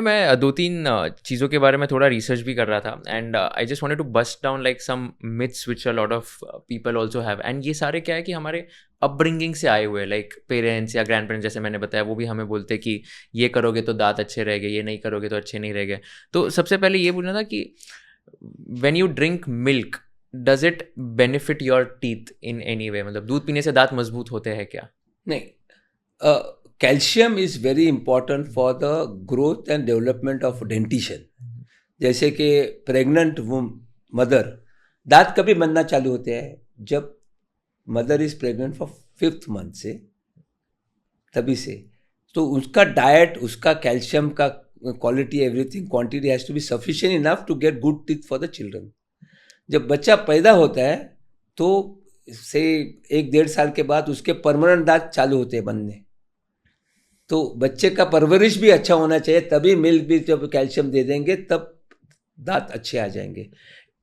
मैं 2-3 चीज़ों के बारे में थोड़ा रिसर्च भी कर रहा था and I just wanted to bust down like some myths which a lot of people also have and ये सारे क्या है कि हमारे अपब्रिंगिंग से आए हुए लाइक पेरेंट्स या ग्रैंड पेरेंट्स जैसे मैंने बताया वो भी हमें बोलते कि ये करोगे तो दांत अच्छे रहेंगे, ये नहीं करोगे तो अच्छे नहीं रहेंगे। तो सबसे पहले ये बोलना था कि when you drink milk does it benefit your teeth in any way, मतलब दूध पीने से दांत मजबूत होते हैं क्या? नहीं, calcium is very important for the growth and development of dentition. जैसे कि प्रेग्नेंट मदर दांत कभी बनना चालू होते हैं जब mother is pregnant for 5th month से, तभी से। तो उसका डाइट, उसका कैल्शियम का quality, everything quantity has to be sufficient enough to get good teeth for the children. जब बच्चा पैदा होता है तो से 1-1.5 साल के बाद उसके परमानेंट दांत चालू होते हैं बनने। तो बच्चे का परवरिश भी अच्छा होना चाहिए, तभी मिल्क भी जब कैल्शियम दे देंगे तब दांत अच्छे आ जाएंगे।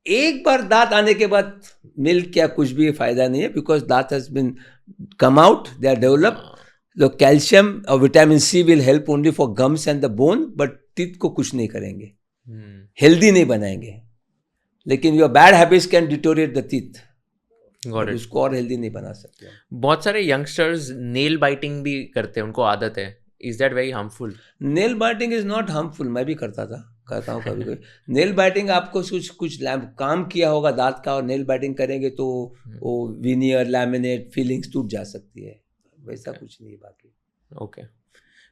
एक बार दांत आने के बाद मिल्क क्या कुछ भी फायदा नहीं है, बिकॉज दांत has been come out, they are develop. तो कैल्शियम और vitamin C will help only for gums and the bone, but teeth को कुछ नहीं करेंगे, हेल्दी नहीं बनाएंगे। लेकिन your bad habits can deteriorate the teeth, उसको और हेल्दी नहीं बना सकते। बहुत सारे यंगस्टर्स नेल बाइटिंग भी करते हैं, उनको आदत है। Is that very harmful? Nail biting is not harmful, मैं भी करता हूँ कभी कभी। नेल बाइटिंग आपको कुछ काम किया होगा दांत का और नेल बाइटिंग करेंगे तो वो विनियर, लैमिनेट, फीलिंग्स टूट जा सकती है, वैसा कुछ नहीं है बाकी। ओके।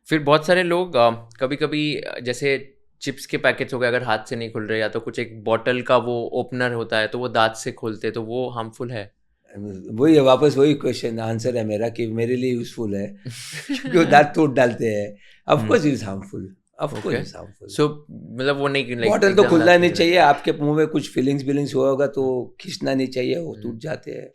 फिर बहुत सारे लोग कभी कभी जैसे चिप्स के पैकेट्स हो गए, अगर हाथ से नहीं खुल रहे, या तो कुछ एक बॉटल का वो ओपनर होता है तो वो दांत से खोलते, तो वो हार्मफुल है? वही है, वापस वही क्वेश्चन आंसर है मेरा कि मेरे लिए यूजफुल है क्योंकि वो दांत तोड़ डालते हैं। Of course is harmful, of course is harmful. So मतलब वो नहीं, बॉटल तो खुलना नहीं चाहिए, आपके मुंह में कुछ फीलिंग्स होगा तो खींचना नहीं चाहिए, वो टूट जाते हैं।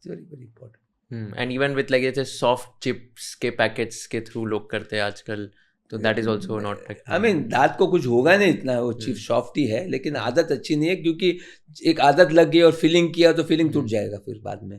Very very important. And even with like जैसे सॉफ्ट चिप्स के पैकेट्स के थ्रू लोग करते हैं आजकल, तो that is also not, I mean दांत को कुछ होगा नहीं इतना, वो चिप सॉफ्ट ही है, लेकिन आदत अच्छी नहीं है, क्योंकि एक आदत लग गई और फीलिंग किया तो फीलिंग टूट जाएगा फिर बाद में।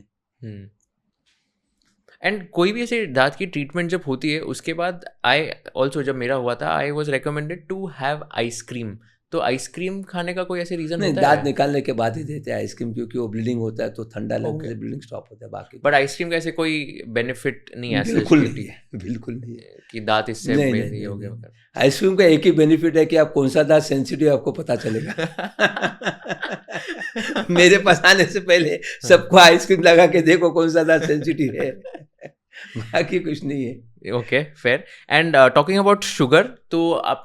एंड कोई भी ऐसे दांत की ट्रीटमेंट जब होती है उसके बाद आई ऑल्सो, जब मेरा हुआ था, I was recommended to have ice cream. तो आइसक्रीम खाने का कोई ऐसे रीजन नहीं, होता है? दांत निकालने के बाद ही देते हैं आइसक्रीम, क्योंकि वो ब्लीडिंग होता है तो ठंडा लगने से ब्लीडिंग स्टॉप होता है। बाकी बट आइसक्रीम का ऐसे कोई बेनिफिट नहीं है? बिल्कुल नहीं है, बिल्कुल नहीं है कि दांत इससे नहीं हो गया। आइसक्रीम का एक ही बेनिफिट है कि आप कौन सा दांत सेंसिटिव आपको पता चलेगा। मेरे पास आने से पहले सबको आइसक्रीम लगा के देखो कौन सा दांत सेंसिटिव है, बाकी कुछ नहीं है। Okay, fair. And talking about sugar, तो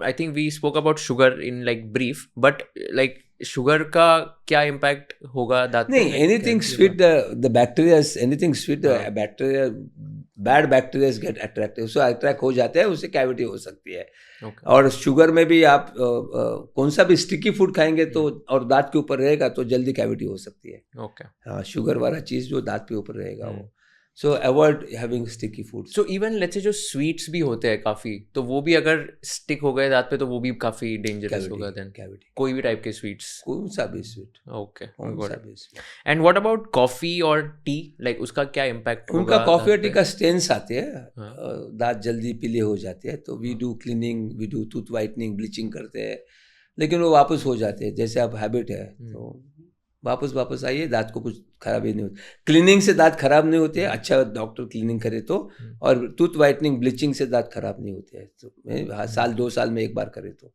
I think we spoke about sugar in like brief, but like sugar का क्या impact होगा दांत पे? नहीं, anything sweet, the bacteria, anything sweet, the bacteria, bad bacteria get attracted, so attract हो जाते हैं, उससे कैविटी हो सकती है। Okay. और शुगर में भी आप कौन सा भी स्टिकी फूड खाएंगे तो और दांत के ऊपर रहेगा तो जल्दी कैविटी हो सकती है। Okay. हाँ, शुगर वाला चीज जो दांत के ऊपर रहेगा वो, सो avoid having sticky food. So even let's say जो स्वीट्स भी होते हैं काफी, तो वो भी अगर स्टिक हो गए दांत पे तो वो भी काफी डेंजरस होगा देन? कैविटी, कोई भी टाइप के स्वीट्स? कौन सा भी स्वीट। ओके। कौन सा भी sweet. And what about coffee और टी, लाइक उसका क्या इम्पैक्ट होगा? उनका कॉफी और टी का स्टेन्स आते हैं, दांत जल्दी पीले हो जाते हैं, तो we do cleaning, we do tooth whitening, bleaching करते हैं, लेकिन वो वापस हो जाते हैं। जैसे अब हैबिट है तो वापस आइए, दांत को कुछ खराब ही नहीं होती। क्लीनिंग से दांत खराब नहीं होते हैं, अच्छा डॉक्टर क्लीनिंग करे तो, और टूथ वाइटनिंग, ब्लीचिंग से दांत खराब नहीं होते हैं, तो साल 2 साल में एक बार करे तो।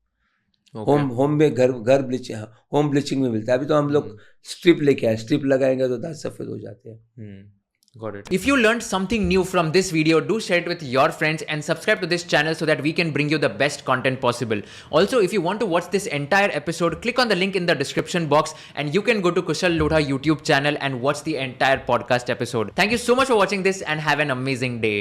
होम में घर ब्लीचिंग, होम ब्लीचिंग में मिलता है। अभी तो हम लोग स्ट्रिप लेके आए, स्ट्रिप लगाएंगे तो दांत सफेद हो जाते हैं। Got it. If you learned something new from this video, do share it with your friends and subscribe to this channel so that we can bring you the best content possible. Also, if you want to watch this entire episode, click on the link in the description box and you can go to Kushal Lodha YouTube channel and watch the entire podcast episode. Thank you so much for watching this and have an amazing day.